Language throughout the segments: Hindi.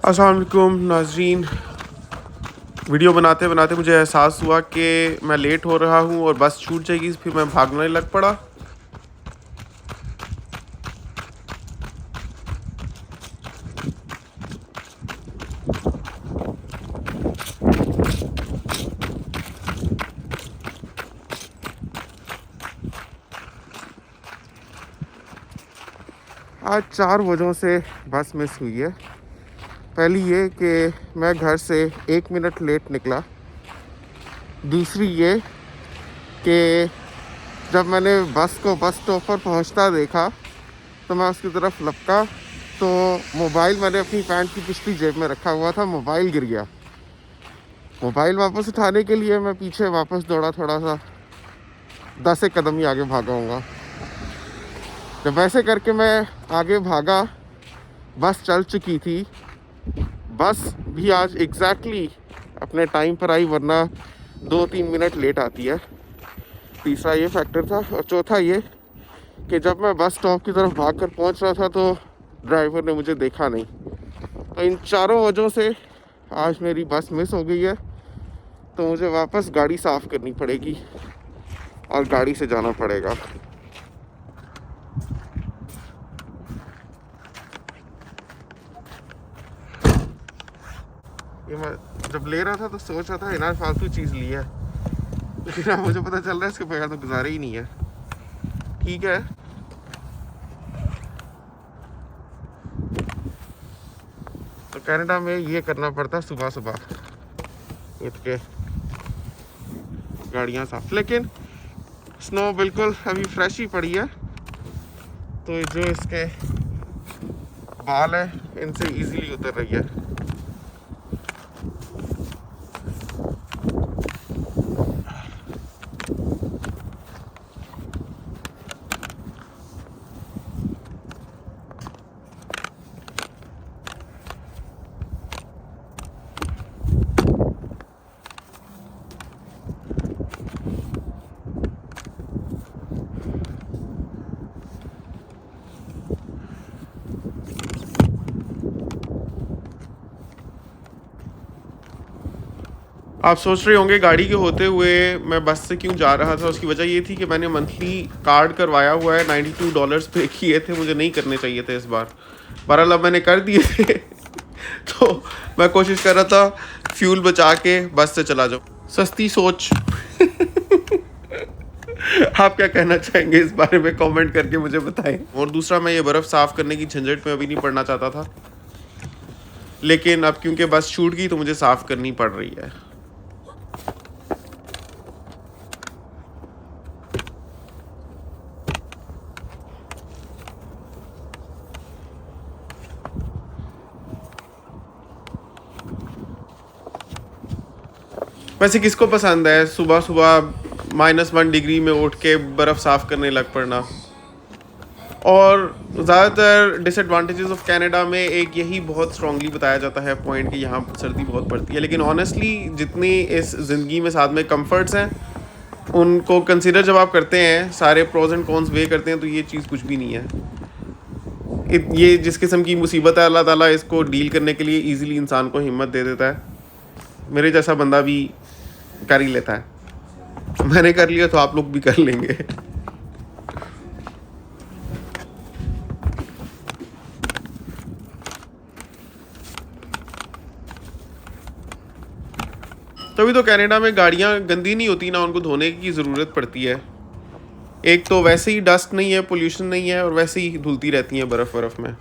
अस्सलाम वालेकुम नाज़रीन। वीडियो बनाते बनाते मुझे एहसास हुआ कि मैं लेट हो रहा हूँ और बस छूट जाएगी, फिर मैं भागने लग पड़ा। आज 4 वजहों से बस मिस हुई है। पहली ये कि मैं घर से 1 मिनट लेट निकला। दूसरी ये कि जब मैंने बस को बस स्टॉप पर पहुँचता देखा तो मैं उसकी तरफ लपका तो मोबाइल मैंने अपनी पैंट की पिछली जेब में रखा हुआ था, मोबाइल गिर गया। मोबाइल वापस उठाने के लिए मैं पीछे वापस दौड़ा, थोड़ा सा 10 एक कदम ही आगे भागा हूँगा। जब ऐसे करके मैं आगे भागा, बस चल चुकी थी। बस भी आज एग्जैक्टली अपने टाइम पर आई, वरना 2-3 मिनट लेट आती है। तीसरा ये फैक्टर था। और चौथा ये कि जब मैं बस स्टॉप की तरफ भाग कर पहुँच रहा था तो ड्राइवर ने मुझे देखा नहीं। तो इन चारों वजहों से आज मेरी बस मिस हो गई है। तो मुझे वापस गाड़ी साफ़ करनी पड़ेगी और गाड़ी से जाना पड़ेगा। ये मैं जब ले रहा था तो सोच रहा था इन्हें फालतू चीज़ ली है, लेकिन अब मुझे पता चल रहा है इसके बगैर तो गुजारा ही नहीं है। ठीक है, तो कनाडा में ये करना पड़ता सुबह सुबह उठ के गाड़ियाँ साफ। लेकिन स्नो बिल्कुल अभी फ्रेश ही पड़ी है, तो जो इसके बाल है इनसे इजीली उतर रही है। आप सोच रहे होंगे गाड़ी के होते हुए मैं बस से क्यों जा रहा था। उसकी वजह ये थी कि मैंने मंथली कार्ड करवाया हुआ है, $92 पे किए थे, मुझे नहीं करने चाहिए थे इस बार। बहरहाल अब मैंने कर दिए थे तो मैं कोशिश कर रहा था फ्यूल बचा के बस से चला जाऊँ। सस्ती सोच आप क्या कहना चाहेंगे इस बारे में, कमेंट करके मुझे बताएं। और दूसरा, मैं ये बर्फ़ साफ़ करने की झंझट में अभी नहीं पड़ना चाहता था, लेकिन अब क्योंकि बस छूट गई तो मुझे साफ़ करनी पड़ रही है। वैसे किसको पसंद है सुबह सुबह -1 डिग्री में उठ के बर्फ़ साफ़ करने लग पड़ना। और ज़्यादातर डिसएडवांटेजेस ऑफ कनाडा में एक यही बहुत स्ट्रांगली बताया जाता है पॉइंट कि यहाँ सर्दी बहुत पड़ती है। लेकिन ऑनेस्टली जितनी इस ज़िंदगी में साथ में कंफर्ट्स हैं, उनको कंसिडर जब आप करते हैं, सारे प्रोज एंड कॉन्स वे करते हैं, तो ये चीज़ कुछ भी नहीं है। ये जिस किस्म की मुसीबत है, अल्लाह ताला इसको डील करने के लिए ईज़िली इंसान को हिम्मत दे देता है। मेरे जैसा बंदा भी कर ही लेता है। मैंने कर लिया तो आप लोग भी कर लेंगे। तभी तो कनाडा में गाड़ियाँ गंदी नहीं होती, ना उनको धोने की ज़रूरत पड़ती है। एक तो वैसे ही डस्ट नहीं है, पोल्यूशन नहीं है, और वैसे ही धुलती रहती हैं बर्फ़ में,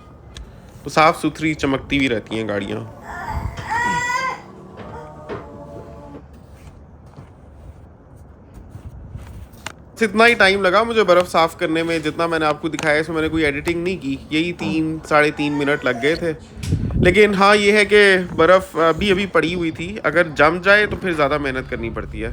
तो साफ़ सुथरी चमकती भी रहती हैं गाड़ियाँ। इतना ही टाइम लगा मुझे बर्फ़ साफ़ करने में जितना मैंने आपको दिखाया। इसमें मैंने कोई एडिटिंग नहीं की, यही 3-3.5 मिनट लग गए थे। लेकिन हाँ, ये है कि बर्फ़ अभी पड़ी हुई थी, अगर जम जाए तो फिर ज़्यादा मेहनत करनी पड़ती है।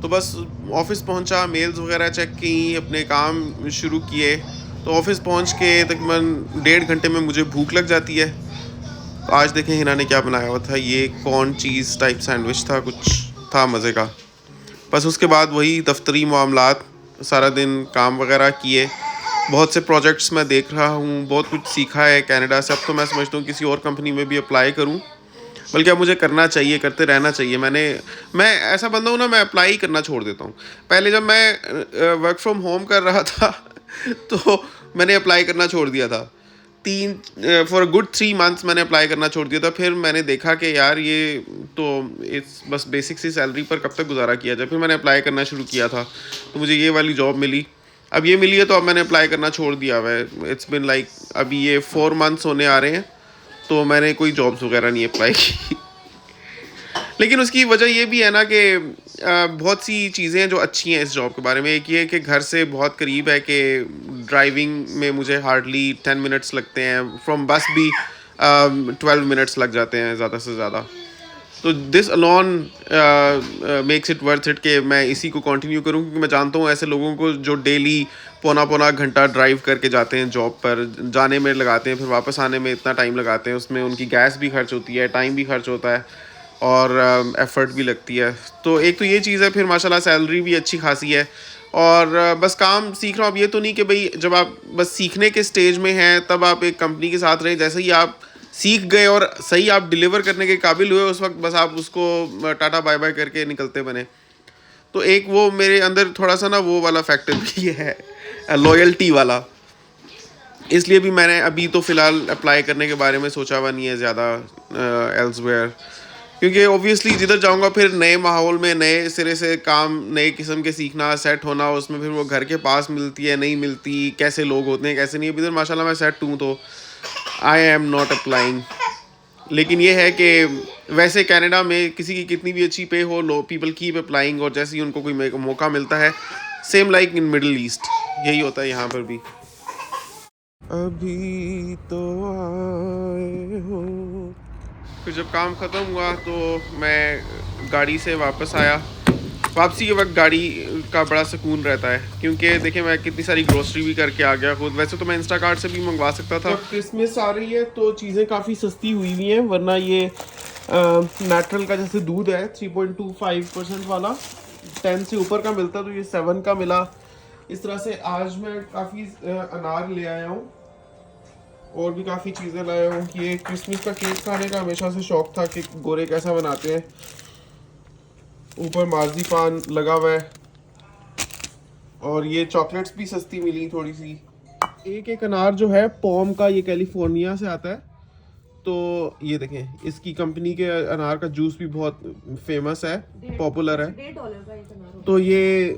तो बस ऑफ़िस पहुंचा, मेल्स वगैरह चेक की, अपने काम शुरू किए। तो ऑफ़िस पहुंच के तकरीबन 1.5 घंटे में मुझे भूख लग जाती है। तो आज देखें हिना ने क्या बनाया हुआ था। ये कॉर्न चीज़ टाइप सैंडविच था, कुछ था मज़े का। बस उसके बाद वही दफ्तरी मामलात, सारा दिन काम वगैरह किए। बहुत से प्रोजेक्ट्स मैं देख रहा हूँ, बहुत कुछ सीखा है कनाडा से। अब तो मैं समझता हूँ किसी और कंपनी में भी अप्लाई करूँ, बल्कि अब मुझे करना चाहिए, करते रहना चाहिए। मैं ऐसा बंदा हूँ ना, मैं अप्लाई करना छोड़ देता हूँ। पहले जब मैं वर्क फ्रॉम होम कर रहा था तो मैंने अप्लाई करना छोड़ दिया था। फॉर अ गुड 3 मंथ्स मैंने अप्लाई करना छोड़ दिया था। फिर मैंने देखा कि यार ये तो इस बस बेसिक सी सैलरी पर कब तक गुजारा किया जाए। फिर मैंने अप्लाई करना शुरू किया था, तो मुझे ये वाली जॉब मिली। अब ये मिली है तो अब मैंने अप्लाई करना छोड़ दिया हुआ है। इट्स बिन लाइक अभी ये 4 मंथ्स होने आ रहे हैं, तो मैंने कोई जॉब्स वगैरह नहीं अप्लाई की। लेकिन उसकी वजह ये भी है ना कि बहुत सी चीज़ें हैं जो अच्छी हैं इस जॉब के बारे में। एक ये है कि घर से बहुत करीब है, कि ड्राइविंग में मुझे हार्डली 10 मिनट्स लगते हैं, फ्रॉम बस भी 12 मिनट्स लग जाते हैं ज़्यादा से ज़्यादा। तो this alone makes it worth it कि मैं इसी को कंटिन्यू करूं, क्योंकि मैं जानता हूं ऐसे लोगों को जो डेली पौना पौना घंटा ड्राइव करके जाते हैं जॉब पर, जाने में लगाते हैं, फिर वापस आने में इतना टाइम लगाते हैं। उसमें उनकी गैस भी खर्च होती है, टाइम भी खर्च होता है, और एफ़र्ट भी लगती है। तो एक तो ये चीज़ है, फिर माशाल्लाह सैलरी भी अच्छी खासी है। और बस काम सीख रहा हूँ। अब ये तो नहीं कि भाई जब आप बस सीखने के स्टेज में हैं तब आप एक कंपनी के साथ रहें। जैसे ही आप सीख गए और सही आप डिलीवर करने के काबिल हुए, उस वक्त बस आप उसको टाटा बाय बाय करके निकलते बने। तो एक वो मेरे अंदर थोड़ा सा ना वो वाला फैक्टर भी है, लॉयल्टी वाला। इसलिए भी मैंने अभी तो फ़िलहाल अप्लाई करने के बारे में सोचा हुआ नहीं है ज़्यादा एल्सवेयर, क्योंकि ऑब्वियसली जिधर जाऊंगा फिर नए माहौल में नए सिरे से काम, नए किस्म के सीखना, सेट होना। उसमें फिर वो घर के पास मिलती है नहीं मिलती, कैसे लोग होते हैं कैसे नहीं। इधर माशाल्लाह मैं सेट हूँ, तो आई एम नॉट अप्लाइंग। लेकिन ये है कि वैसे कनाडा में किसी की कितनी भी अच्छी पे हो, लो पीपल कीप अप्लाइंग, और जैसे ही उनको कोई मौका मिलता है, same like in middle east यही होता है यहाँ पर भी। अभी तो आए हो। फिर जब काम ख़त्म हुआ तो मैं गाड़ी से वापस आया। वापसी के वक्त गाड़ी का बड़ा सुकून रहता है, क्योंकि देखिए मैं कितनी सारी ग्रोसरी भी करके आ गया खुद। वैसे तो मैं इंस्टाकार्ट से भी मंगवा सकता था। जब क्रिसमस आ रही है तो चीज़ें काफ़ी सस्ती हुई हुई हैं, वरना ये नेचुरल का जैसे दूध है 3.25% वाला 10 से ऊपर का मिलता, तो ये 7 का मिला। इस तरह से आज मैं काफ़ी अनार ले आया हूँ, और भी काफ़ी चीज़ें लाया हूँ। ये क्रिसमस का केक खाने का हमेशा से शौक था कि गोरे कैसा बनाते हैं। ऊपर मार्ज़ीपान लगा हुआ है, और ये चॉकलेट्स भी सस्ती मिली थोड़ी सी। एक अनार जो है पॉम का, ये कैलिफोर्निया से आता है। तो ये देखें, इसकी कंपनी के अनार का जूस भी बहुत फेमस है, पॉपुलर है। $1.5 का एक अनार। तो ये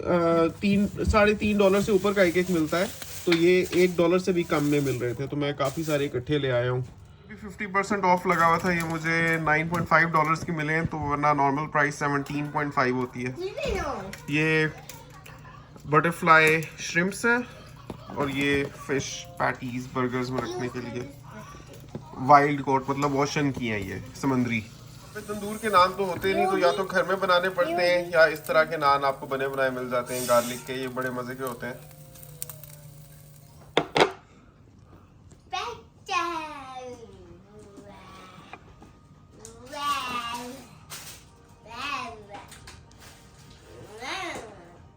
$3.5 से ऊपर का एक मिलता है। तो ये $1 से भी कम में मिल रहे थे, तो मैं काफ़ी सारे इकट्ठे ले आया हूँ। 50% ऑफ लगा हुआ था, ये मुझे $9.5 की मिले हैं, तो वरना नॉर्मल प्राइस 17.5 होती है। ये बटरफ्लाई श्रिम्प्स है, और ये फिश पैटीज बर्गर्स में रखने के लिए। वाइल्ड कोट मतलब ओशन की हैं ये, समुद्री। तंदूर के नान तो होते नहीं, तो या तो घर में बनाने पड़ते हैं, या इस तरह के नान आपको बने बनाए मिल जाते हैं गार्लिक के। ये बड़े मज़े के होते हैं।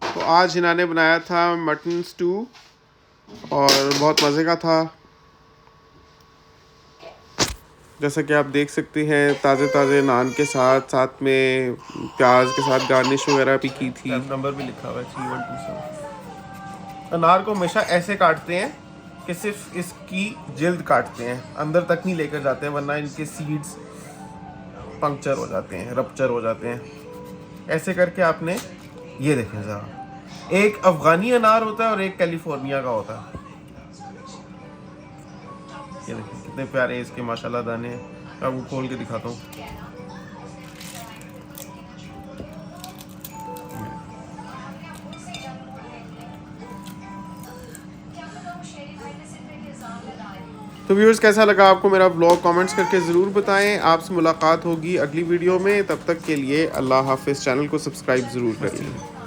तो आज इन्होंने बनाया था मटन स्टू, और बहुत मज़े का था। जैसा कि आप देख सकते हैं, ताज़े ताज़े नान के साथ, साथ में प्याज के साथ गार्निश वगैरह भी की थी। नंबर भी लिखा हुआ है 3127। अनार को हमेशा ऐसे काटते हैं कि सिर्फ इसकी जिल्द काटते हैं, अंदर तक नहीं लेकर जाते हैं, वरना इनके सीड्स पंक्चर हो जाते हैं, रप्चर हो जाते हैं। ऐसे करके आपने, ये देखें ज़रा, एक अफ़गानी अनार होता है और एक कैलिफोर्निया का होता है। ये देखिए कितने प्यारे इसके माशाल्लाह दाने हैं। मैं आपको खोल के दिखाता हूँ। तो व्यूअर्स, कैसा लगा आपको मेरा व्लॉग? कमेंट्स करके ज़रूर बताएं। आपसे मुलाकात होगी अगली वीडियो में। तब तक के लिए अल्लाह हाफ़िज़। चैनल को सब्सक्राइब ज़रूर करिए।